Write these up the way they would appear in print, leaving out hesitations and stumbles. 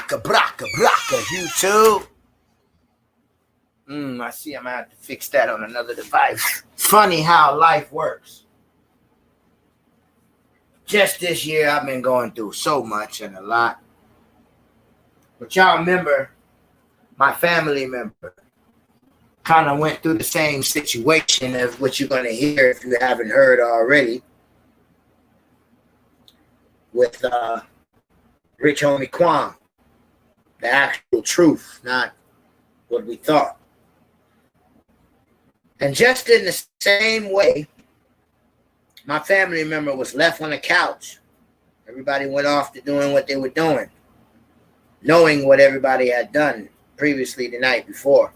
Braka, YouTube. I see I'm going to have to fix that on another device. Funny how life works. Just this year, I've been going through so much and a lot. But y'all remember, my family member kind of went through the same situation as what you're going to hear if you haven't heard already. With Rich Homie-Quan. The actual truth, not what we thought. And just in the same way, my family member was left on the couch. Everybody went off to doing what they were doing, knowing what everybody had done previously the night before.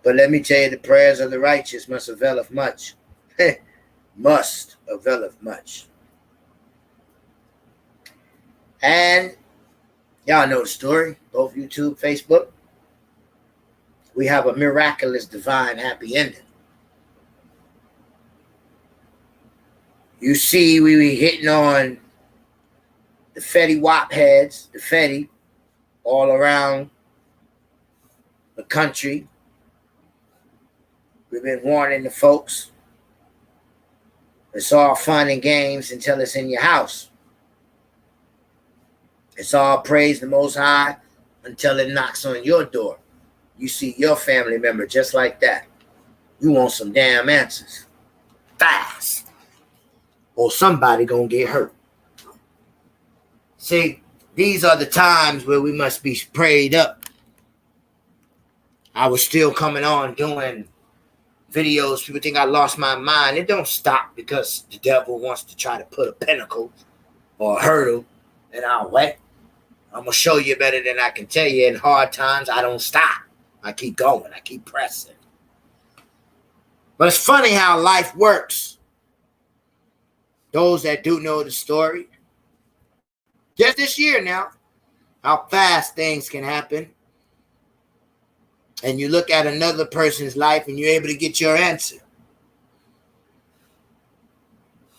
But let me tell you, the prayers of the righteous must availeth much. Must availeth much. And y'all know the story, both YouTube, Facebook. We have a miraculous, divine, happy ending. You see, we be hitting on the Fetty Wap heads, the Fetty, all around the country. We've been warning the folks. It's all fun and games until it's in your house. It's all praise the Most High until it knocks on your door. You see your family member just like that. You want some damn answers. Fast. Or somebody gonna get hurt. See, these are the times where we must be prayed up. I was still coming on doing videos. People think I lost my mind. It don't stop because the devil wants to try to put a pinnacle or a hurdle in our way. I'm going to show you better than I can tell you. In hard times, I don't stop. I keep going. I keep pressing. But it's funny how life works. Those that do know the story, just this year now, how fast things can happen. And you look at another person's life and you're able to get your answer.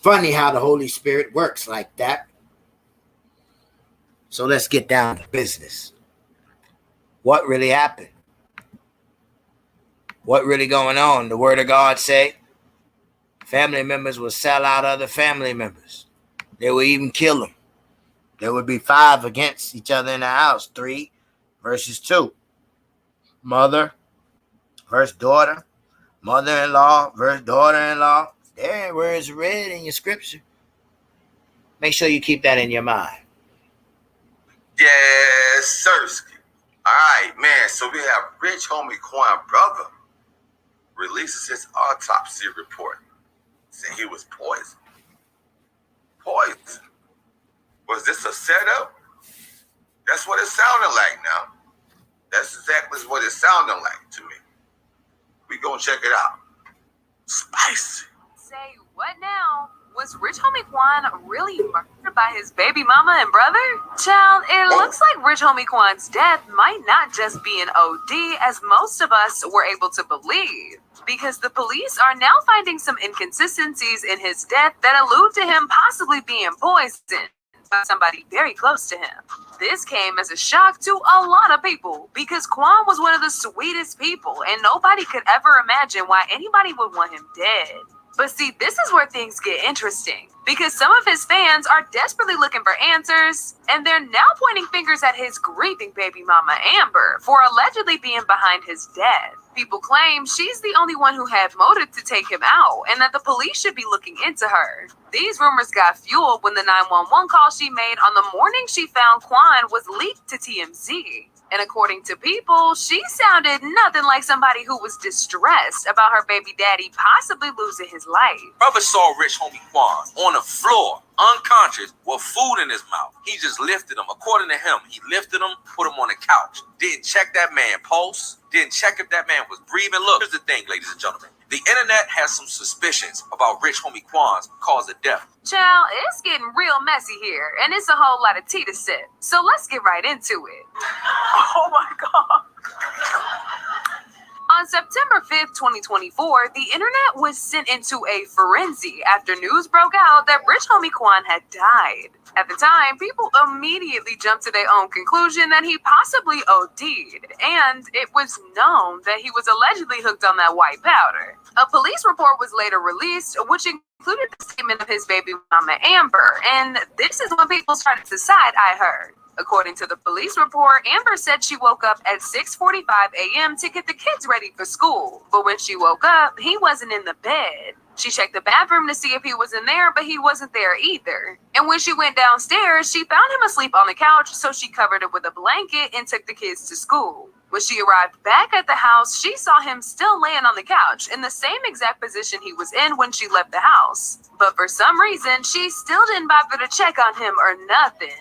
Funny how the Holy Spirit works like that. So let's get down to business. What really happened? What really going on? The word of God say family members will sell out other family members. They will even kill them. There would be 5 against each other in the house. 3 versus 2. Mother versus daughter. Mother-in-law versus daughter-in-law. There, where it's read in your scripture. Make sure you keep that in your mind. Yes, Sirski. All right, man. So we have Rich Homie-Quan brother releases his autopsy report, saying he was poisoned. Poison. Was this a setup? That's what it sounded like now. That's exactly what it sounded like to me. We gonna check it out. Spicy. Say what now? Was Rich Homie-Quan really murdered by his baby mama and brother? Child, it looks like Rich Homie-Quan's death might not just be an OD as most of us were able to believe. Because the police are now finding some inconsistencies in his death that allude to him possibly being poisoned by somebody very close to him. This came as a shock to a lot of people because Quan was one of the sweetest people and nobody could ever imagine why anybody would want him dead. But see, this is where things get interesting because some of his fans are desperately looking for answers and they're now pointing fingers at his grieving baby mama Amber for allegedly being behind his death. People claim she's the only one who had motive to take him out and that the police should be looking into her. These rumors got fueled when the 911 call she made on the morning she found Quan was leaked to TMZ. And according to people, she sounded nothing like somebody who was distressed about her baby daddy possibly losing his life. Brother saw Rich Homie-Quan on the floor, unconscious, with food in his mouth. He just lifted him. According to him, he lifted him, put him on the couch. Didn't check that man pulse. Didn't check if that man was breathing. Look, here's the thing, ladies and gentlemen. The internet has some suspicions about Rich Homie-Quan's cause of death. Child, it's getting real messy here, and it's a whole lot of tea to sip. So let's get right into it. Oh my God. On September 5th, 2024, the internet was sent into a frenzy after news broke out that Rich Homie-Quan had died. At the time, people immediately jumped to their own conclusion that he possibly OD'd, and it was known that he was allegedly hooked on that white powder. A police report was later released, which included the statement of his baby mama Amber, and this is when people started to side-eye her. According to the police report, Amber said she woke up at 6:45 a.m. to get the kids ready for school. But when she woke up, he wasn't in the bed. She checked the bathroom to see if he was in there, but he wasn't there either. And when she went downstairs, she found him asleep on the couch, so she covered it with a blanket and took the kids to school. When she arrived back at the house, she saw him still laying on the couch in the same exact position he was in when she left the house. But for some reason, she still didn't bother to check on him or nothing.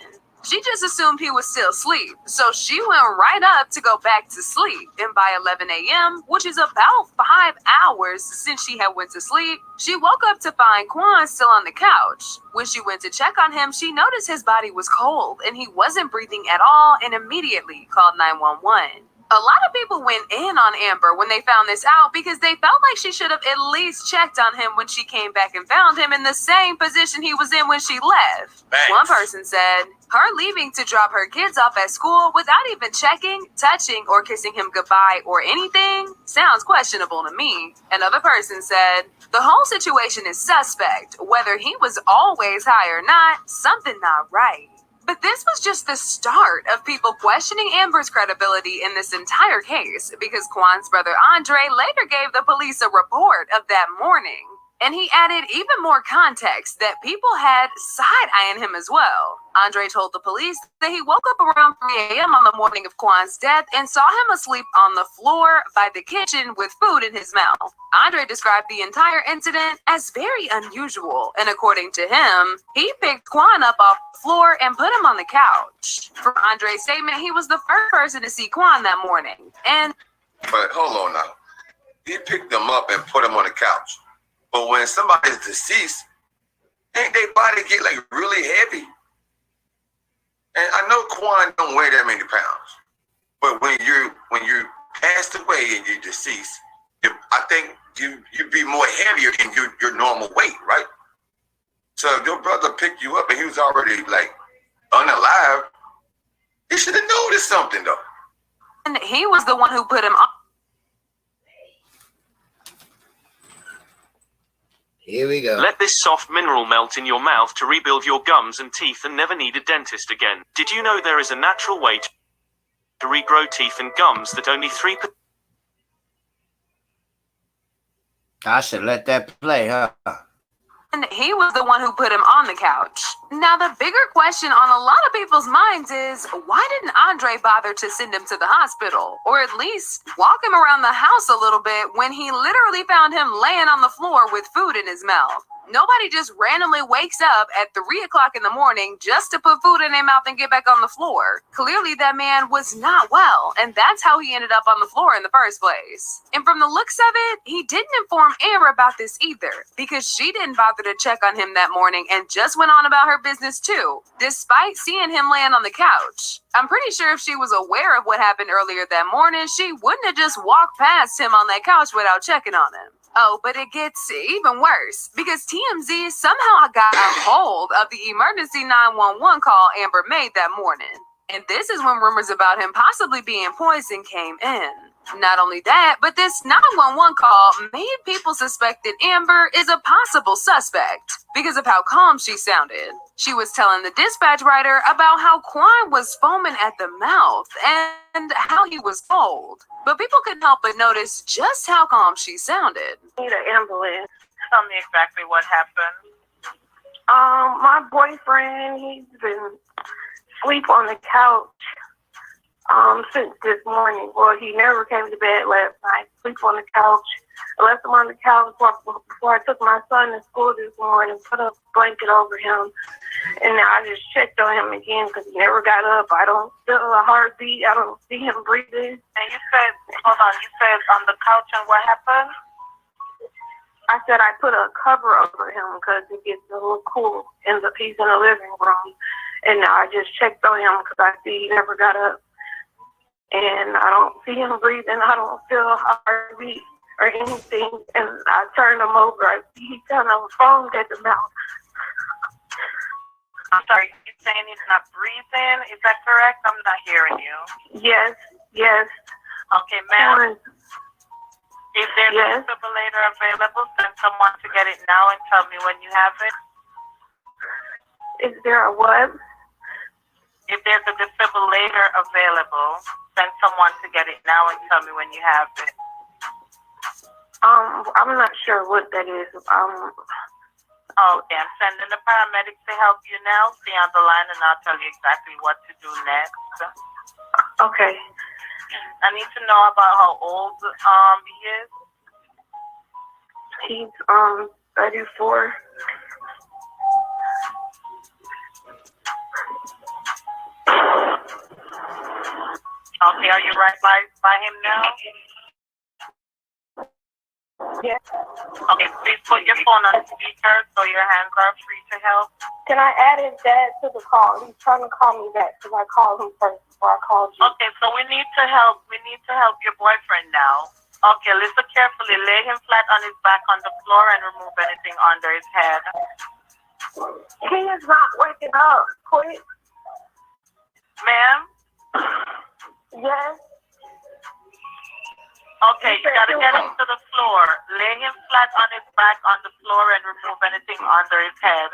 She just assumed he was still asleep, so she went right up to go back to sleep. And by 11 a.m., which is about 5 hours since she had went to sleep, she woke up to find Quan still on the couch. When she went to check on him, she noticed his body was cold and he wasn't breathing at all, and immediately called 911. A lot of people went in on Amber when they found this out because they felt like she should have at least checked on him when she came back and found him in the same position he was in when she left. Thanks. One person said, her leaving to drop her kids off at school without even checking, touching, or kissing him goodbye or anything sounds questionable to me. Another person said, the whole situation is suspect. Whether he was always high or not, something not right. But this was just the start of people questioning Amber's credibility in this entire case, because Quan's brother Andre later gave the police a report of that morning. And he added even more context that people had side-eyeing him as well. Andre told the police that he woke up around 3 a.m. on the morning of Quan's death and saw him asleep on the floor by the kitchen with food in his mouth. Andre described the entire incident as very unusual, and according to him, he picked Quan up off the floor and put him on the couch. From Andre's statement, he was the first person to see Quan that morning. But hold on now. He picked them up and put them on the couch. But when somebody's deceased, ain't their body get like really heavy? And I know Quan don't weigh that many pounds, but when you passed away and you're deceased, I think you'd be more heavier than your normal weight, right? So if your brother picked you up and he was already like unalive, he should have noticed something though. And he was the one who put him on. Here we go. Let this soft mineral melt in your mouth to rebuild your gums and teeth and never need a dentist again. Did you know there is a natural way to regrow teeth and gums that only 3%? I should let that play, huh? And he was the one who put him on the couch. Now, the bigger question on a lot of people's minds is, why didn't Andre bother to send him to the hospital? Or at least walk him around the house a little bit when he literally found him laying on the floor with food in his mouth? Nobody just randomly wakes up at 3 o'clock in the morning just to put food in their mouth and get back on the floor. Clearly, that man was not well, and that's how he ended up on the floor in the first place. And from the looks of it, he didn't inform Amber about this either, because she didn't bother to check on him that morning and just went on about her business too, despite seeing him laying on the couch. I'm pretty sure if she was aware of what happened earlier that morning, she wouldn't have just walked past him on that couch without checking on him. Oh, but it gets even worse, because TMZ somehow got a hold of the emergency 911 call Amber made that morning. And this is when rumors about him possibly being poisoned came in. Not only that, but this 911 call made people suspect that Amber is a possible suspect because of how calm she sounded. She was telling the dispatch writer about how Quan was foaming at the mouth and how he was cold. But people couldn't help but notice just how calm she sounded. Need an ambulance. Tell me exactly what happened. My boyfriend, he's been asleep on the couch since this morning. Well, he never came to bed last night. Sleep on the couch. I left him on the couch before I took my son to school this morning, put a blanket over him, and now I just checked on him again because he never got up. I don't feel a heartbeat. I don't see him breathing. And you said, hold on, you said on the couch, and what happened? I said I put a cover over him because it gets a little cool. He's in the living room, and now I just checked on him because I see he never got up. and I don't see him breathing. I don't feel a heartbeat or anything. And I turn him over. I see he kind of foamed at the mouth. I'm sorry, you're saying he's not breathing? Is that correct? I'm not hearing you. Yes. Okay, ma'am. If there's Yes. a defibrillator available, send someone to get it now and tell me when you have it. Is there a what? If there's a defibrillator available, send someone to get it now and tell me when you have it. I'm not sure what that is. Okay, I'm sending the paramedics to help you now. Stay on the line and I'll tell you exactly what to do next. Okay. I need to know about how old he is. He's 34. Okay, are you right by him now? Yes. Okay, please put your phone on speaker so your hands are free to help. Can I add his dad to the call? He's trying to call me back because I called him first before I called you. Okay, so we need to help your boyfriend now. Okay, listen carefully. Lay him flat on his back on the floor and remove anything under his head. He is not waking up. Quick. Ma'am? Yes. Okay, you gotta get him to the floor. Lay him flat on his back on the floor and remove anything under his head.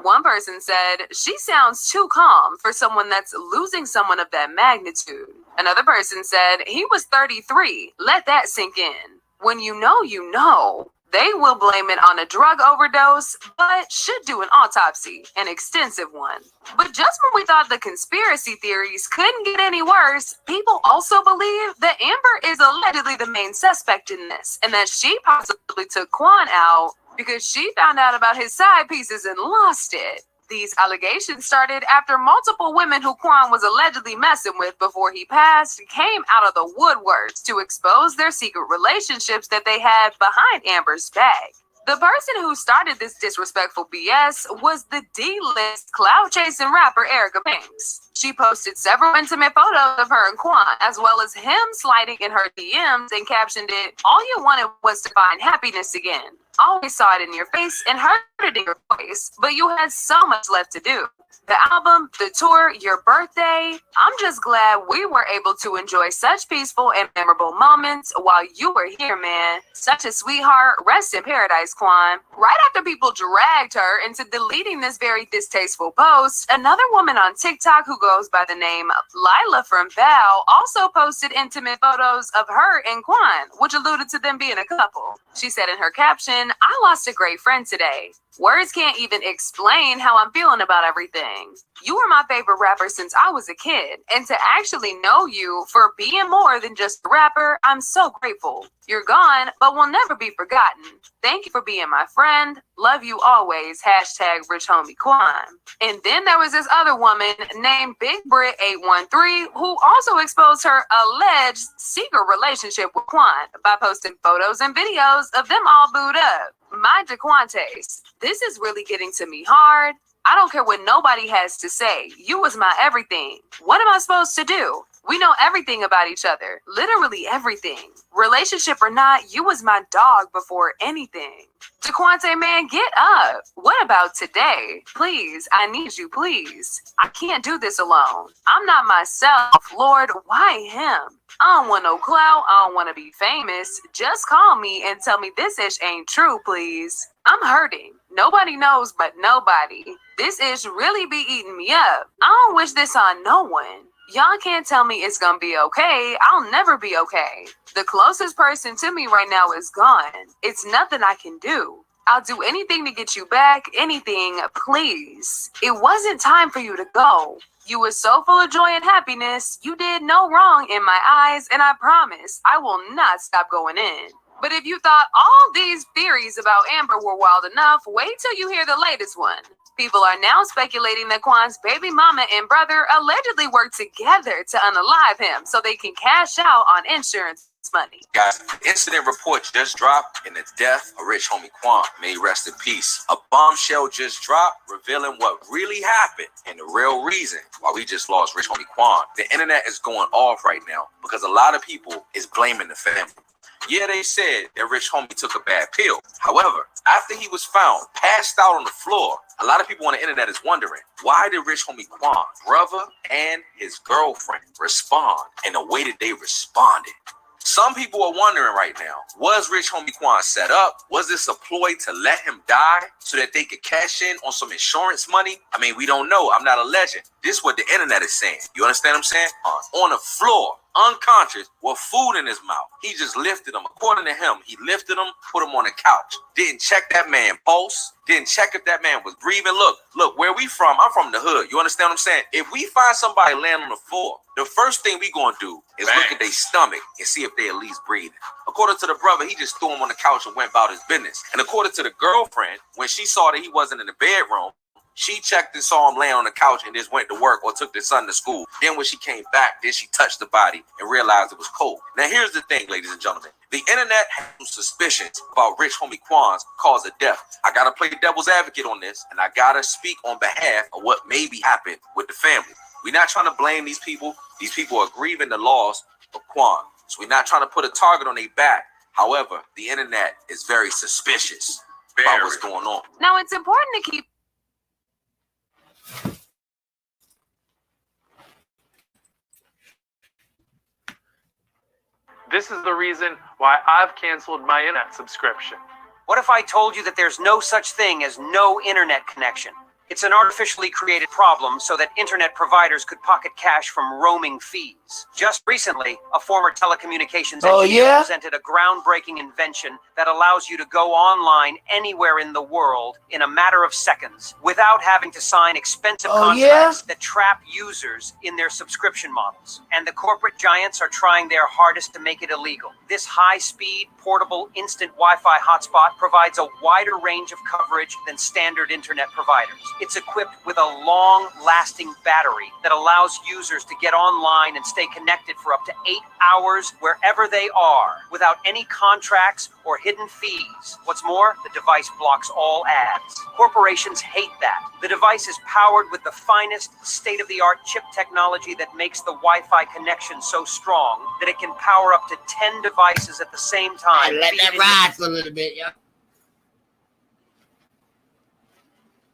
One person said, she sounds too calm for someone that's losing someone of that magnitude. Another person said, he was 33. Let that sink in. When you know, you know. They will blame it on a drug overdose, but should do an autopsy, an extensive one. But just when we thought the conspiracy theories couldn't get any worse, people also believe that Amber is allegedly the main suspect in this, and that she possibly took Quan out because she found out about his side pieces and lost it. These allegations started after multiple women who Quan was allegedly messing with before he passed came out of the woodworks to expose their secret relationships that they had behind Amber's back. The person who started this disrespectful BS was the D-list cloud-chasing rapper Erica Banks. She posted several intimate photos of her and Quan, as well as him sliding in her DMs and captioned it, "All you wanted was to find happiness again. Always saw it in your face and heard it in your voice, but you had so much left to do. The album, the tour, your birthday. I'm just glad we were able to enjoy such peaceful and memorable moments while you were here, man. Such a sweetheart. Rest in paradise, Quan." Right after people dragged her into deleting this very distasteful post, another woman on TikTok who goes by the name Lila from Val also posted intimate photos of her and Quan, which alluded to them being a couple. She said in her caption, "I lost a great friend today. Words can't even explain how I'm feeling about everything. You were my favorite rapper since I was a kid, and to actually know you for being more than just a rapper, I'm so grateful. You're gone, but will never be forgotten. Thank you for being my friend. Love you always. Hashtag Rich Homie Quan." And then there was this other woman named Big Brit 813 who also exposed her alleged secret relationship with Quan by posting photos and videos of them all booed up. My DeQuantes, this is really getting to me hard. I don't care what nobody has to say. You was my everything. What am I supposed to do? We know everything about each other. Literally everything. Relationship or not, you was my dog before anything. DeQuante, man, get up. What about today? Please, I need you, please. I can't do this alone. I'm not myself. Lord, why him? I don't want no clout. I don't want to be famous. Just call me and tell me this ish ain't true, please. I'm hurting. Nobody knows but nobody. This ish really be eating me up. I don't wish this on no one. Y'all can't tell me it's gonna be okay. I'll never be okay. The closest person to me right now is gone. It's nothing I can do. I'll do anything to get you back. Anything, please. It wasn't time for you to go. You were so full of joy and happiness. You did no wrong in my eyes, and I promise I will not stop going in. But if you thought all these theories about Amber were wild enough, wait till you hear the latest one. People are now speculating that Quan's baby mama and brother allegedly worked together to unalive him so they can cash out on insurance money. Guys, the incident report just dropped in the death of Rich Homie Quan. May he rest in peace. A bombshell just dropped revealing what really happened and the real reason why we just lost Rich Homie Quan. The internet is going off right now because a lot of people is blaming the family. Yeah, they said that Rich Homie took a bad pill. However, after he was found passed out on the floor, a lot of people on the internet is wondering, why did Rich Homie Quan, brother and his girlfriend, respond in the way that they responded? Some people are wondering right now, was Rich Homie Quan set up? Was this a ploy to let him die so that they could cash in on some insurance money? I mean, we don't know. I'm not a legend. This is what the internet is saying. You understand what I'm saying? On the floor, unconscious, with food in his mouth. He just lifted him. According to him, he lifted him, put him on the couch. Didn't check that man pulse. Didn't check if that man was breathing. Look, where we from? I'm from the hood. You understand what I'm saying? If we find somebody laying on the floor, the first thing we gonna do is look at their stomach and see if they at least breathing. According to the brother, he just threw him on the couch and went about his business. And according to the girlfriend, when she saw that he wasn't in the bedroom, she checked and saw him laying on the couch and just went to work or took their son to school. Then when she came back, then she touched the body and realized it was cold. Now here's the thing, ladies and gentlemen. The internet has some suspicions about Rich Homie Quan's cause of death. I gotta play devil's advocate on this, and I gotta speak on behalf of what maybe happened with the family. We're not trying to blame these people. These people are grieving the loss of Quan. So we're not trying to put a target on their back. However, the internet is very suspicious about what's going on. Now, it's important to keep This is the reason why I've canceled my internet subscription. What if I told you that there's no such thing as no internet connection? It's an artificially created problem so that internet providers could pocket cash from roaming fees. Just recently, a former telecommunications engineer presented a groundbreaking invention that allows you to go online anywhere in the world in a matter of seconds without having to sign expensive contracts that trap users in their subscription models. And the corporate giants are trying their hardest to make it illegal. This high-speed, portable, instant Wi-Fi hotspot provides a wider range of coverage than standard internet providers. It's equipped with a long-lasting battery that allows users to get online and stay connected for up to 8 hours wherever they are, without any contracts or hidden fees. What's more, the device blocks all ads. Corporations hate that. The device is powered with the finest state-of-the-art chip technology that makes the Wi-Fi connection so strong that it can power up to 10 devices at the same time. Let that ride for a little bit, yeah.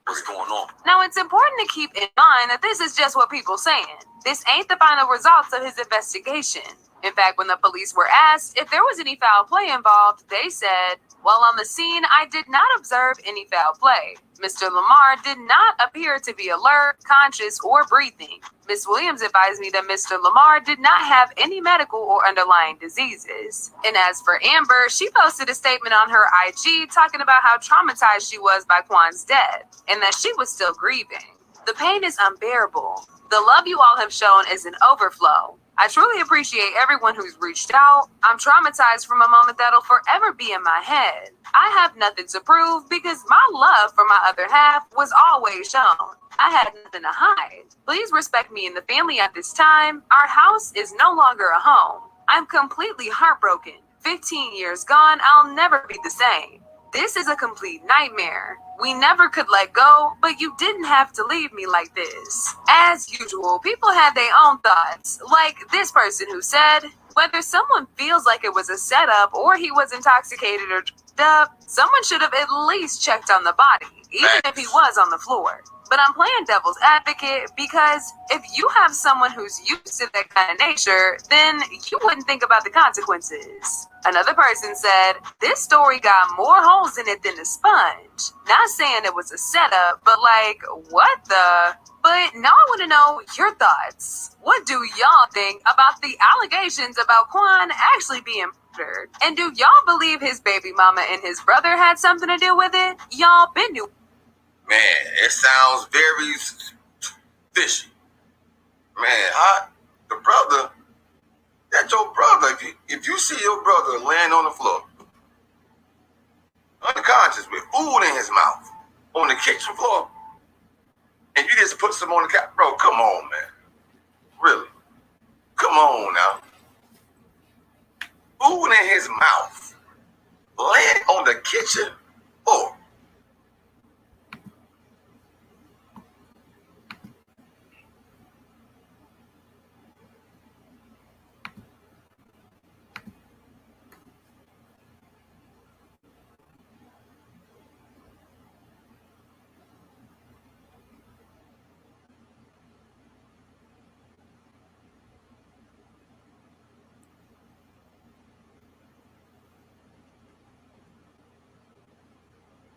What's going on? Now, it's important to keep in mind that this is just what people saying. This ain't the final results of his investigation. In fact, when the police were asked if there was any foul play involved, they said, "While on the scene, I did not observe any foul play. Mr. Lamar did not appear to be alert, conscious, or breathing. Ms. Williams advised me that Mr. Lamar did not have any medical or underlying diseases." And as for Amber, she posted a statement on her IG talking about how traumatized she was by Quan's death and that she was still grieving. "The pain is unbearable. The love you all have shown is an overflow. I truly appreciate everyone who's reached out. I'm traumatized from a moment that'll forever be in my head. I have nothing to prove because my love for my other half was always shown. I had nothing to hide. Please respect me and the family at this time. Our house is no longer a home. I'm completely heartbroken. 15 years gone, I'll never be the same. This is a complete nightmare. We never could let go, but you didn't have to leave me like this." As usual, people had their own thoughts, like this person who said, "Whether someone feels like it was a setup or he was intoxicated or drugged up, someone should have at least checked on the body, even if he was on the floor." But I'm playing devil's advocate because if you have someone who's used to that kind of nature, then you wouldn't think about the consequences. Another person said, "This story got more holes in it than a sponge. Not saying it was a setup, but like, what the?" But now I want to know your thoughts. What do y'all think about the allegations about Quan actually being murdered? And do y'all believe his baby mama and his brother had something to do with it? Y'all been new. Man, it sounds very fishy. Man, the brother, that's your brother. If you see your brother laying on the floor, unconscious with food in his mouth, on the kitchen floor, and you just put some on the couch, bro, come on, man. Really? Come on now. food in his mouth, laying on the kitchen floor.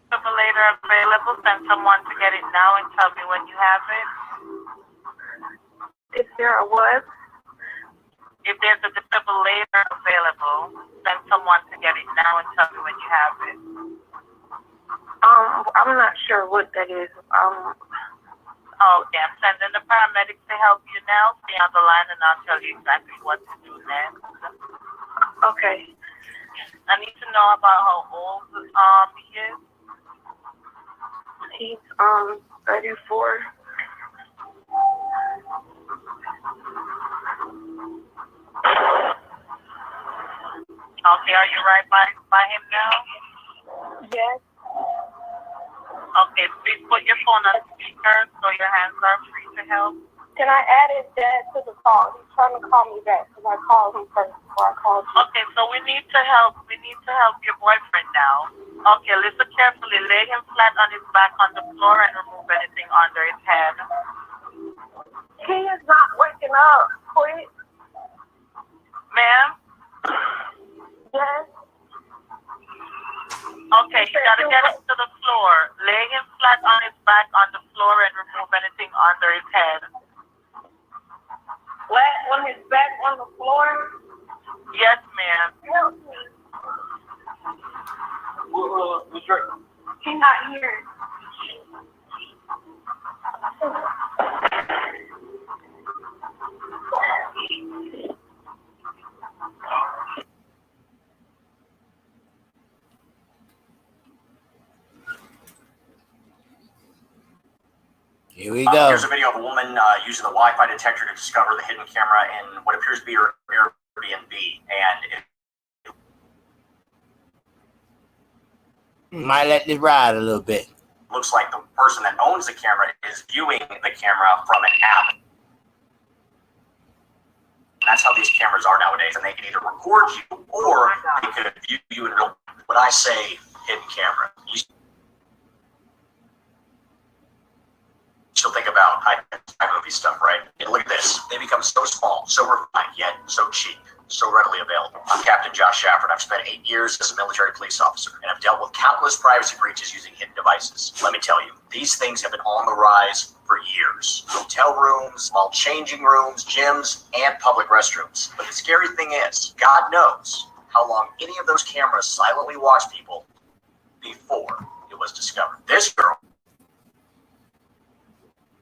Defibrillator available. Send someone to get it now and tell me when you have it. Is there a what? If there's a defibrillator available, send someone to get it now and tell me when you have it. I'm not sure what that is. Okay, I'm sending the paramedics to help you now. Stay on the line and I'll tell you exactly what to do next. Okay. I need to know about how old he is. He's 34. Okay, are you right by him now? Yes. Okay, please put your phone on speaker so your hands are free to help. Can I add his dad to the call? He's trying to call me back because I called him first before I called you. Okay, so we need to help your boyfriend now. Okay, listen carefully. Lay him flat on his back on the floor and remove anything under his head. He is not waking up. Quit. Ma'am? Yes. Okay, you gotta get him to the floor. Lay him flat on his back on the floor and remove anything under his head. Flat on his back on the floor? Yes, ma'am. Help me. He's not here. Here we go. Here's a video of a woman using the Wi-Fi detector to discover the hidden camera in what appears to be her Airbnb. And Might let this ride a little bit. it looks like the person that owns the camera is viewing the camera from an app. And that's how these cameras are nowadays. And they can either record you or they could view you in real. When I say hidden camera, you still think about high movie stuff, right? And look at this. They become so small, so refined, yet so cheap, so readily available. I'm Captain Josh Shafford. I've spent 8 years as a military police officer, and I've dealt with countless privacy breaches using hidden devices. Let me tell you, these things have been on the rise for years. Hotel rooms, small changing rooms, gyms, and public restrooms. But the scary thing is, God knows how long any of those cameras silently watched people before it was discovered. This girl.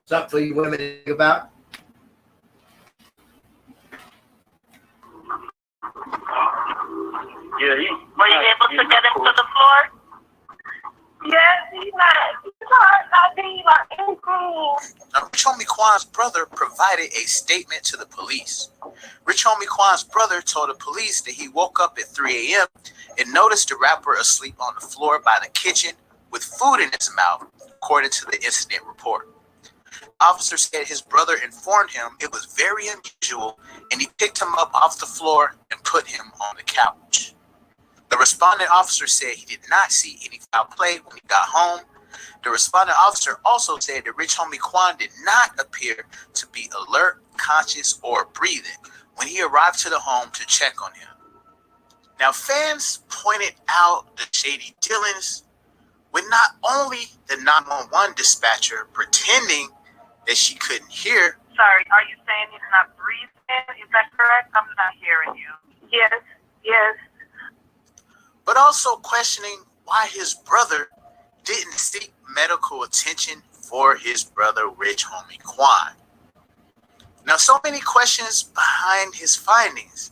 Something for you women to think about. Yeah, were you able to get him to the floor? Yes, he's not being like anything. Now, Rich Homie-Quan's brother provided a statement to the police. Rich Homie-Quan's brother told the police that he woke up at 3 a.m. and noticed the rapper asleep on the floor by the kitchen with food in his mouth, according to the incident report. Officer said his brother informed him it was very unusual, and he picked him up off the floor and put him on the couch. The responding officer said he did not see any foul play when he got home. The responding officer also said that Rich Homie-Quan did not appear to be alert, conscious, or breathing when he arrived to the home to check on him. Now, fans pointed out the shady dealings with not only the 911 dispatcher pretending that she couldn't hear. Sorry, are you saying he's not breathing? Is that correct? I'm not hearing you. Yes. But also questioning why his brother didn't seek medical attention for his brother Rich Homie-Quan. Now, so many questions behind his findings.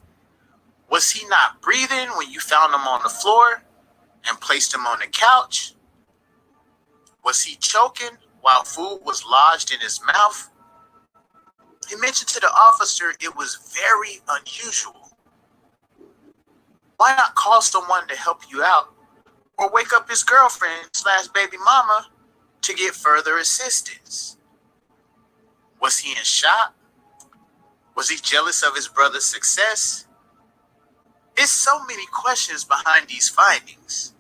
Was he not breathing when you found him on the floor and placed him on the couch? Was he choking while food was lodged in his mouth? He mentioned to the officer it was very unusual. Why not call someone to help you out or wake up his girlfriend / baby mama to get further assistance? Was he in shock? Was he jealous of his brother's success? There's so many questions behind these findings.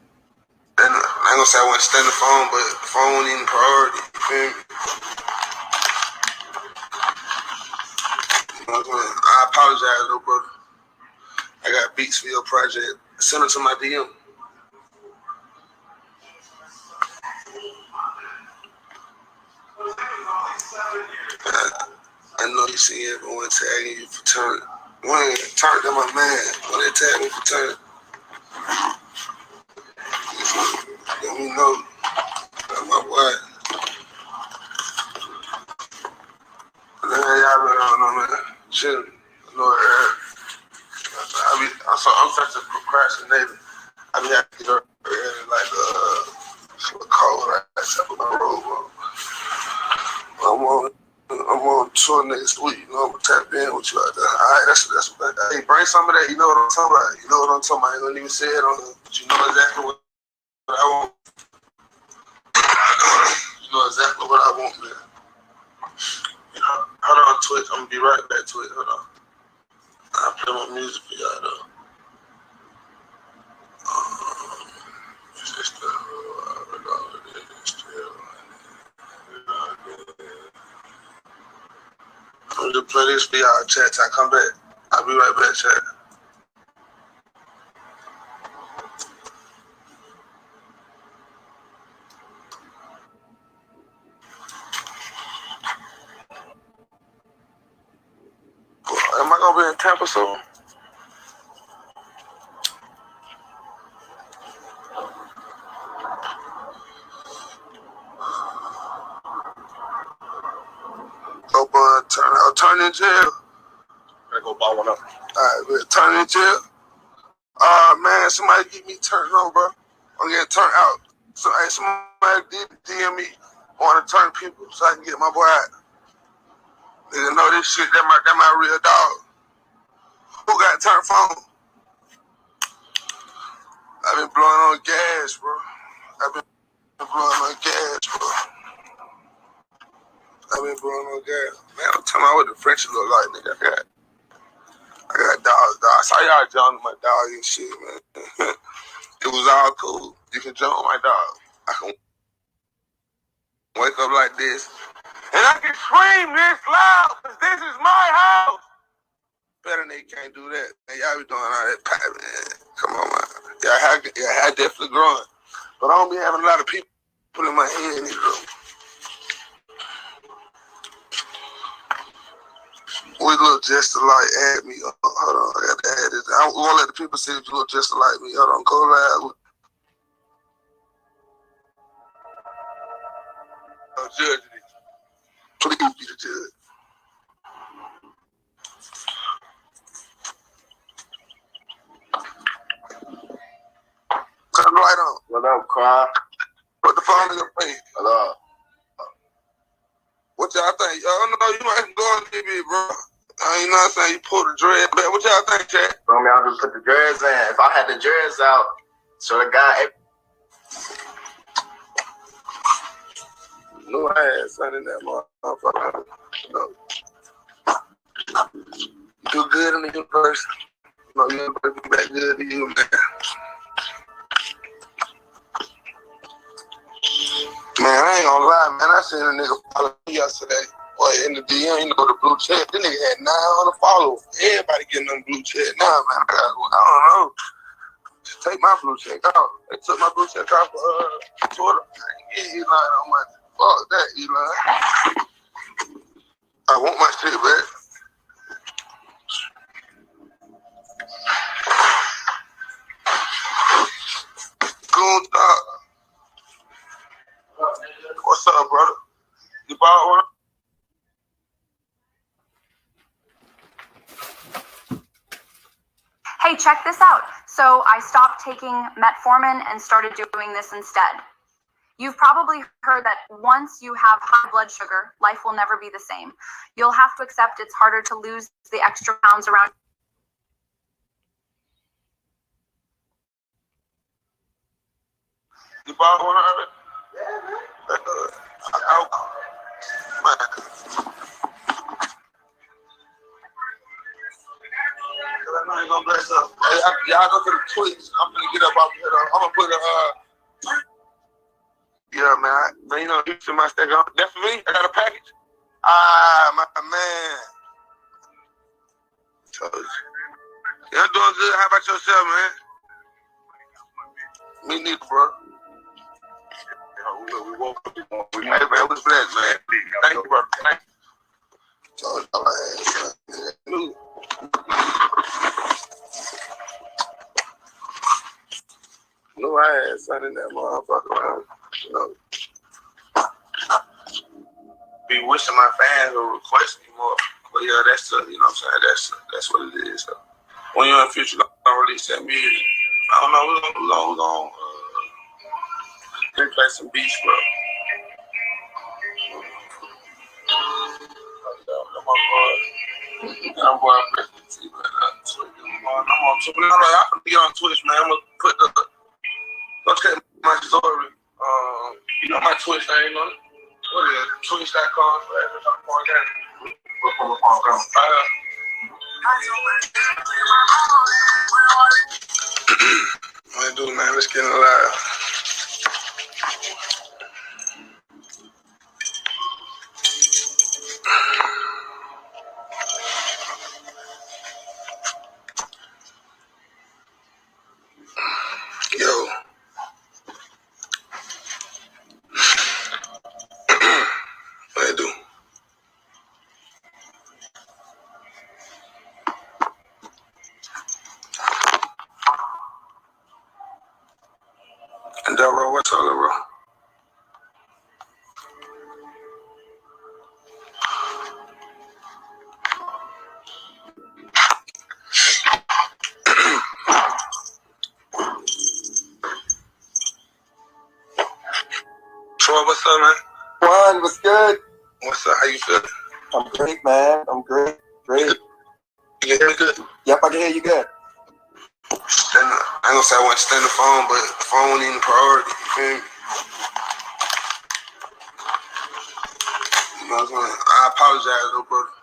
And I ain't gonna say I wouldn't stand the phone, but the phone wasn't even priority. You feel me? I apologize, though, brother. I got beats for your project. Send them to my DM. I know you see everyone tagging you for turning. When turned to my man, when they tag me for turning. Let me know. That's my boy. Y'all really don't know, man. Shit. I know it. I'm such a procrastinator. I be having to get up early, like a cold right outside of my road, bro. I'm on tour next week. You know, I'm gonna tap in with you out there. All right, that's hey, bring some of that. You know what I'm talking about. You know what I'm talking about. I ain't gonna even say it on here, but you know exactly what I want. You know exactly what I want, man. You know, hold on, Twitch. I'm gonna be right back, Twitch. Hold on. I'll play my music for y'all, though. I'm just play this for y'all, chat. Till I come back. I'll be right back, chat. Am I gonna be in Tampa soon? Turn in jail. Gotta go buy one up. Alright, man, turn in jail. Man, somebody get me turned on, bro. I'm getting turned out. So, hey, somebody DM me. I want to turn people so I can get my boy out. Nigga know this shit. That my real dog. Who got turned phone? I've been blowing on gas, bro. I've been blowing on gas, bro. I've been blowing on gas. Man, I'm telling you what the French look like, nigga. I got dogs. I saw y'all jumping my dog and shit, man. It was all cool. You can jump on my dog. I can wake up like this. And I can scream this loud, because this is my house. Better than they can't do that. Man, y'all be doing all that pie, man. Come on, man. Y'all definitely growing. But I don't be having a lot of people in my head in this room. We look just alike. Add me. Hold on, I got to add this. I won't let the people see if you look just like me. Hold on, go live. Judge me. Please be the judge. Turn the light on. What up, Quan? Put the phone in your face. Hello. What y'all think? Y'all know you might go on TV, bro. You know what I'm saying? You pull the dread back. What y'all think, Chad? Bro, me, I'll just put the dreads in. If I had the dreads out, so the guy... No, I had something in that motherfucker. You do good in the universe. No, the universe be back good to you, man. Man, I ain't gonna lie, man. I seen a nigga follow me yesterday. Boy, in the DM, you know, the blue check. This nigga had 900 followers. Everybody getting them blue check. Nah, man, I don't know. Just take my blue check off. They took my blue check off Twitter. I ain't get Elon on my... Fuck that, Elon. I want my shit back. Goon dog. What's up, brother? You bought one? Hey, check this out. So I stopped taking metformin and started doing this instead. You've probably heard that once you have high blood sugar, life will never be the same. You'll have to accept it's harder to lose the extra pounds around You bought one already? Yeah, man. Man. I know you're gonna bless up. Hey, y'all go to the Twitch. I'm gonna get up off here. I'm gonna put a yeah, man. Man, you know, you see my stack on. That's for me. I got a package. Ah, my man. Told you. Y'all doing good. How about yourself, man? Me neither, bro. We woke up. We made it, man. We blessed, man. Thank you, bro. Thank you. Told you all I had, son. Knew I had something in that motherfucker, man. You know. Be wishing my fans or requesting more. But yeah, that's you know what I'm saying? That's what it is. So when you're in the future gonna release that music, I don't know, we're gonna play some beats, bro. I'm going to I'm on Twitch, man. I'm gonna put go check my story. You know my Twitch name on it. What is it? Twitch.com. What do, man? Let's get in the live. Yo. What I do? And bro, what's up, bro? Troy, what's up, man? Juan, what's good? What's up? How you feeling? I'm great, man. I'm great. Great. You can hear me good? Yep, I can hear you good. I ain't gonna say I want to stand the phone, but the phone wasn't even a priority. You feel me? You know what I'm saying? I apologize, though, brother.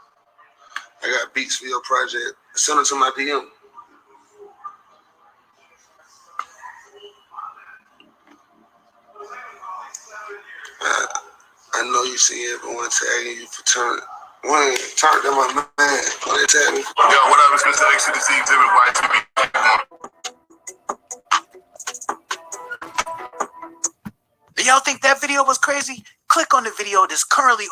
I got beats for your project. Send it to my DM. I know you see everyone tagging you for turning. One, turn to my man. When they tag me. Yo, what up? It's Mr. HSE-TV Exhibit YTV. Do y'all think that video was crazy? Click on the video that's currently.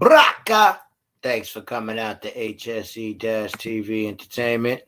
Braka. Thanks for coming out to HSE-TV Entertainment.